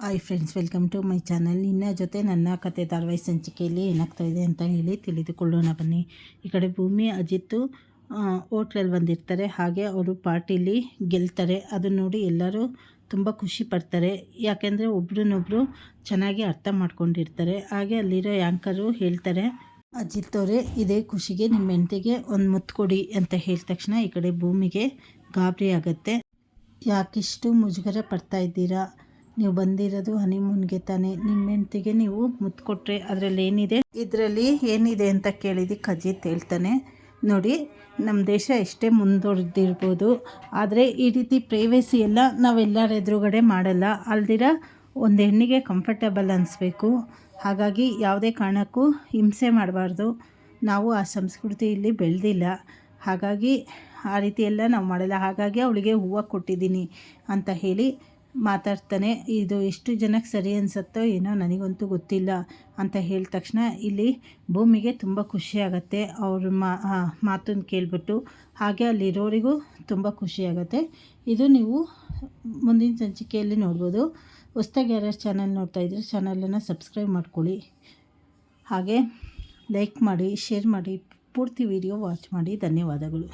Hi friends, welcome to my channel. ನಿನ್ನ ಜೊತೆ ನನ್ನ ಕತೆ ಧಾರಾವಾಹಿ ಸಂಚಿಕೆಯಲ್ಲಿ ಏನಾಗ್ತಾಯಿದೆ ಅಂತ ಹೇಳಿ ತಿಳಿದುಕೊಳ್ಳೋಣ ಬನ್ನಿ. ಈ ಕಡೆ ಭೂಮಿ ಅಜಿತ್ತು ಹೋಟ್ಲಲ್ಲಿ ಬಂದಿರ್ತಾರೆ. ಹಾಗೆ ಅವರು ಪಾರ್ಟಿಲಿ ಗೆಲ್ತಾರೆ. ಅದನ್ನು ನೋಡಿ ಎಲ್ಲರೂ ತುಂಬ ಖುಷಿ ಪಡ್ತಾರೆ. ಯಾಕೆಂದರೆ ಒಬ್ರನ್ನೊಬ್ಬರು ಚೆನ್ನಾಗಿ ಅರ್ಥ ಮಾಡ್ಕೊಂಡಿರ್ತಾರೆ. ಹಾಗೆ ಅಲ್ಲಿರೋ ಆ್ಯಂಕರು ಹೇಳ್ತಾರೆ, ಅಜಿತ್ ಅವರೇ, ಇದೇ ಖುಷಿಗೆ ನಿಮ್ಮ ಹೆಂಡತಿಗೆ ಒಂದು ಮುತ್ತು ಕೊಡಿ ಅಂತ ಹೇಳಿದ ತಕ್ಷಣ ಈ ಕಡೆ ಭೂಮಿಗೆ ಗಾಬರಿ ಆಗುತ್ತೆ. ಯಾಕಿಷ್ಟು ಮುಜುಗರ ಪಡ್ತಾ ಇದ್ದೀರಾ? ನೀವು ಬಂದಿರೋದು ಹನಿಮೂನ್ಗೆ ತಾನೇ. ನಿಮ್ಮ ಹೆಂಡತಿಗೆ ನೀವು ಮುತ್ತು ಕೊಟ್ಟರೆ ಇದರಲ್ಲಿ ಏನಿದೆ ಅಂತ ಕೇಳಿದ್ದಕ್ಕೆ ಅಜಿತ್ ಹೇಳ್ತಾನೆ, ನೋಡಿ, ನಮ್ಮ ದೇಶ ಎಷ್ಟೇ ಮುಂದುವರೆದಿರ್ಬೋದು, ಆದರೆ ಈ ರೀತಿ ಪ್ರೈವೇಸಿ ಎಲ್ಲ ನಾವೆಲ್ಲರ ಎದುರುಗಡೆ ಮಾಡಲ್ಲ. ಅಲ್ದಿರ ಒಂದು ಹೆಣ್ಣಿಗೆ ಕಂಫರ್ಟಬಲ್ ಅನಿಸ್ಬೇಕು. ಹಾಗಾಗಿ ಯಾವುದೇ ಕಾರಣಕ್ಕೂ ಹಿಂಸೆ ಮಾಡಬಾರ್ದು. ನಾವು ಆ ಸಂಸ್ಕೃತಿಯಲ್ಲಿ ಬೆಳೆದಿಲ್ಲ. ಹಾಗಾಗಿ ಆ ರೀತಿ ಎಲ್ಲ ನಾವು ಮಾಡಲ್ಲ. ಹಾಗಾಗಿ ಅವಳಿಗೆ ಹೂವು ಕೊಟ್ಟಿದ್ದೀನಿ ಅಂತ ಹೇಳಿ ಮಾತಾಡ್ತಾನೆ. ಇದು ಎಷ್ಟು ಜನಕ್ಕೆ ಸರಿ ಅನಿಸುತ್ತೋ ಏನೋ, ನನಗಂತೂ ಗೊತ್ತಿಲ್ಲ ಅಂತ ಹೇಳಿದ ತಕ್ಷಣ ಇಲ್ಲಿ ಭೂಮಿಗೆ ತುಂಬ ಖುಷಿಯಾಗತ್ತೆ ಅವ್ರ ಮಾತನ್ನು ಕೇಳಿಬಿಟ್ಟು. ಹಾಗೆ ಅಲ್ಲಿರೋರಿಗೂ ತುಂಬ ಖುಷಿಯಾಗತ್ತೆ. ಇದು ನೀವು ಮುಂದಿನ ಸಂಚಿಕೆಯಲ್ಲಿ ನೋಡ್ಬೋದು. ಹೊಸ್ದಾಗಿ ಯಾರ್ಯಾರು ಚಾನಲ್ ನೋಡ್ತಾಯಿದ್ರೆ ಚಾನಲನ್ನು ಸಬ್ಸ್ಕ್ರೈಬ್ ಮಾಡ್ಕೊಳ್ಳಿ. ಹಾಗೆ ಲೈಕ್ ಮಾಡಿ, ಶೇರ್ ಮಾಡಿ, ಪೂರ್ತಿ ವಿಡಿಯೋ ವಾಚ್ ಮಾಡಿ. ಧನ್ಯವಾದಗಳು.